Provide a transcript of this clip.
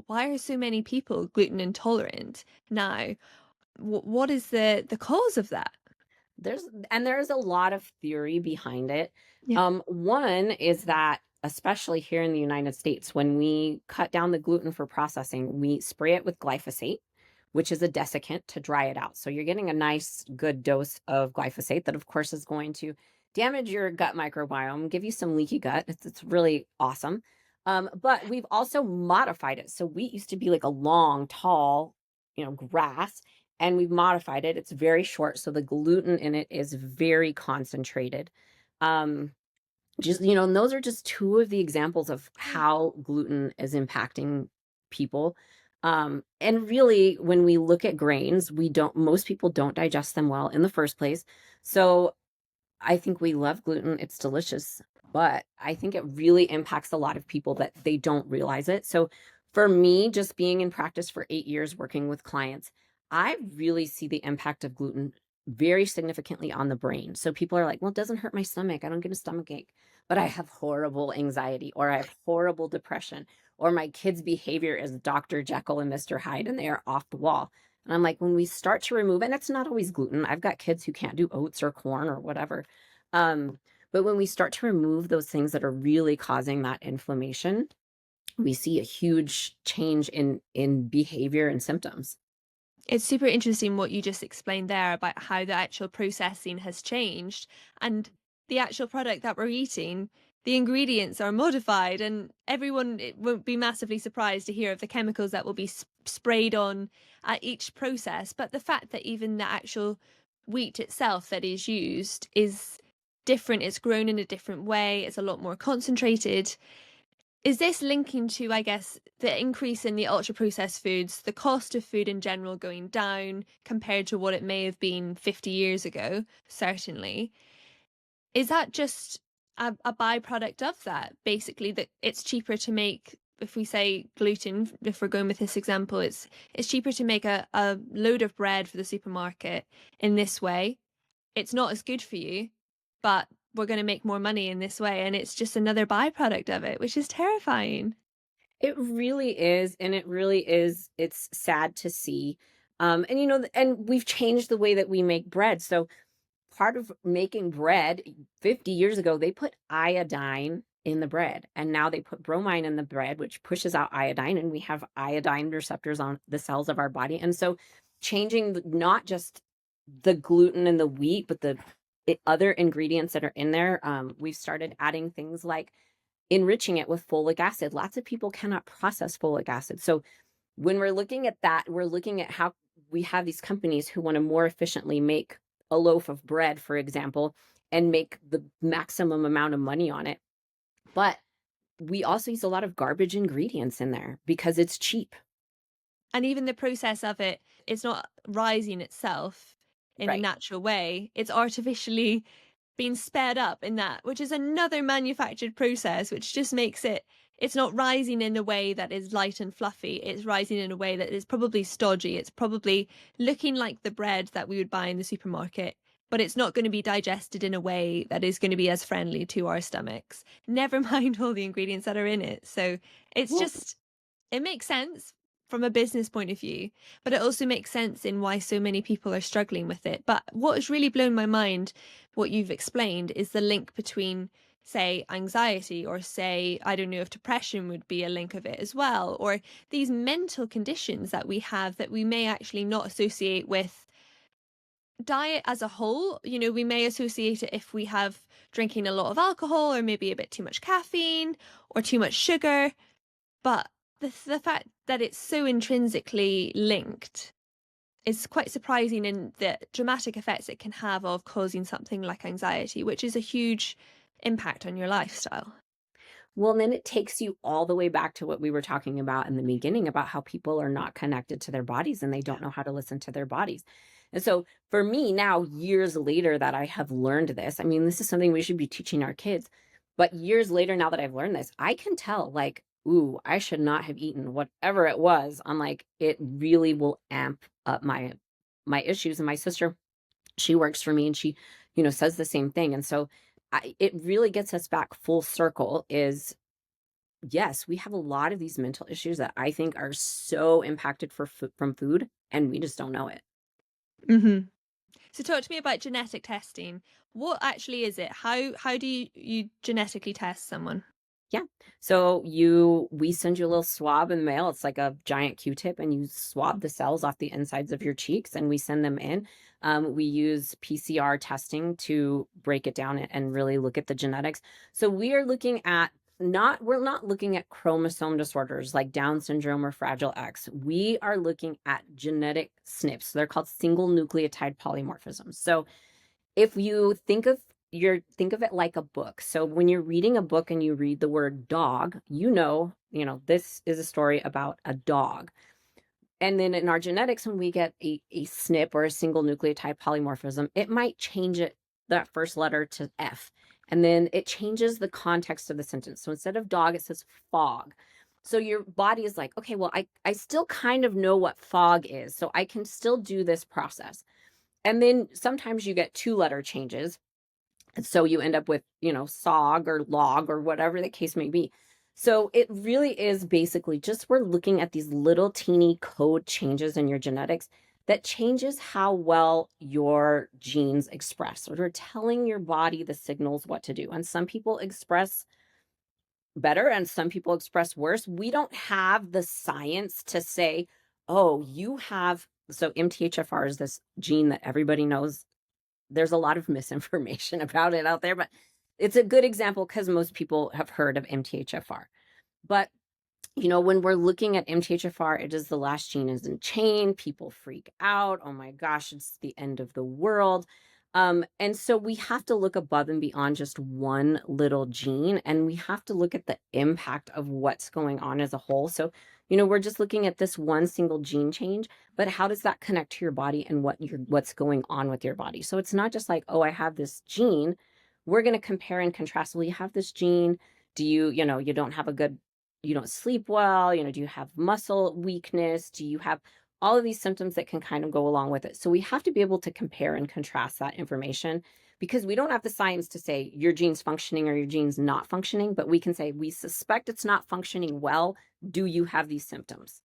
why are so many people gluten intolerant now? What is the cause of that? There's a lot of theory behind it. Yeah. One is that especially here in the United States, when we cut down the gluten for processing, we spray it with glyphosate, which is a desiccant to dry it out. So you're getting a nice, good dose of glyphosate that, of course, is going to damage your gut microbiome, give you some leaky gut. It's really awesome. But we've also modified it. So wheat used to be like a long, tall, grass, and we've modified it. It's very short, so the gluten in it is very concentrated. Um, and those are just two of the examples of how gluten is impacting people. And really, when we look at grains, most people don't digest them well in the first place. So I think we love gluten. It's delicious, but I think it really impacts a lot of people that they don't realize it. So for me, just being in practice for 8 years working with clients, I really see the impact of gluten very significantly on the brain. So people are like, well, it doesn't hurt my stomach. I don't get a stomach ache, but I have horrible anxiety or I have horrible depression or my kid's behavior is Dr. Jekyll and Mr. Hyde and they are off the wall. And I'm like, when we start to remove, and it's not always gluten. I've got kids who can't do oats or corn or whatever. Um, but when we start to remove those things that are really causing that inflammation, we see a huge change in behavior and symptoms. It's super interesting what you just explained there about how the actual processing has changed and the actual product that we're eating, the ingredients are modified, and everyone it won't be massively surprised to hear of the chemicals that will be sprayed on at each process. But the fact that even the actual wheat itself that is used is different, it's grown in a different way, it's a lot more concentrated. Is this linking to, I guess, the increase in the ultra processed foods, the cost of food in general going down compared to what it may have been 50 years ago? Certainly. Is that just a byproduct of that? Basically, that it's cheaper to make, if we say gluten, if we're going with this example, it's cheaper to make a load of bread for the supermarket in this way. It's not as good for you, but we're going to make more money in this way. And it's just another byproduct of it, which is terrifying. It really is, and it really is. It's sad to see. And we've changed the way that we make bread. So part of making bread 50 years ago, they put iodine in the bread, and now they put bromine in the bread, which pushes out iodine, and we have iodine receptors on the cells of our body. And so, changing not just the gluten and the wheat, but the other ingredients that are in there, we've started adding things like enriching it with folic acid. Lots of people cannot process folic acid. So, when we're looking at that, we're looking at how we have these companies who want to more efficiently make a loaf of bread, for example, and make the maximum amount of money on it. But we also use a lot of garbage ingredients in there because it's cheap. And even the process of it, it's not rising itself in a Right. natural way. It's artificially being sped up in that, which is another manufactured process, which just makes it's not rising in a way that is light and fluffy. It's rising in a way that is probably stodgy. It's probably looking like the bread that we would buy in the supermarket, but it's not going to be digested in a way that is going to be as friendly to our stomachs. Never mind all the ingredients that are in it. So it's Well, just it makes sense from a business point of view, but it also makes sense in why so many people are struggling with it. But what has really blown my mind, what you've explained, is the link between, say, anxiety, or say, I don't know if depression would be a link of it as well, or these mental conditions that we have that we may actually not associate with diet as a whole. We may associate it if we have drinking a lot of alcohol, or maybe a bit too much caffeine, or too much sugar. But the fact that it's so intrinsically linked is quite surprising in the dramatic effects it can have of causing something like anxiety, which is a huge impact on your lifestyle. well, then it takes you all the way back to what we were talking about in the beginning about how people are not connected to their bodies and they don't know how to listen to their bodies. And so for me now, years later that I have learned this, I mean, this is something we should be teaching our kids. But years later, now that I've learned this, I can tell like, ooh, I should not have eaten whatever it was. I'm like, it really will amp up my issues. And my sister, she works for me and she, says the same thing. And so it really gets us back full circle is Yes, we have a lot of these mental issues that I think are so impacted from food, and we just don't know it. Mhm. So talk to me about genetic testing. What actually is it? How do you genetically test someone? Yeah. We send you a little swab in the mail. It's like a giant Q-tip, and you swab the cells off the insides of your cheeks, and we send them in. We use PCR testing to break it down and really look at the genetics. So we are looking at we're not looking at chromosome disorders like Down syndrome or Fragile X. We are looking at genetic SNPs. They're called single nucleotide polymorphisms. So if you think of it like a book. So when you're reading a book and you read the word dog, this is a story about a dog. And then in our genetics, when we get a SNP or a single nucleotide polymorphism, it might change that first letter to F. And then it changes the context of the sentence. So instead of dog, it says fog. So your body is like, okay, well, I still kind of know what fog is. So I can still do this process. And then sometimes you get two-letter changes. And so you end up with, SOG or log or whatever the case may be. So it really is basically just we're looking at these little teeny code changes in your genetics that changes how well your genes express. Or we're telling your body the signals what to do. And some people express better and some people express worse. We don't have the science to say, oh, you have. So MTHFR is this gene that everybody knows. There's a lot of misinformation about it out there, but it's a good example because most people have heard of MTHFR. But when we're looking at MTHFR, it is the last gene is in chain. People freak out. Oh my gosh, it's the end of the world. And so we have to look above and beyond just one little gene, and we have to look at the impact of what's going on as a whole. So, we're just looking at this one single gene change, but how does that connect to your body and what's going on with your body? So it's not just like, oh, I have this gene. We're going to compare and contrast. Well, you have this gene. Do you don't have a good you don't sleep well, do you have muscle weakness? Do you have all of these symptoms that can kind of go along with it? So we have to be able to compare and contrast that information because we don't have the science to say your gene's functioning or your gene's not functioning, but we can say we suspect it's not functioning well. Do you have these symptoms?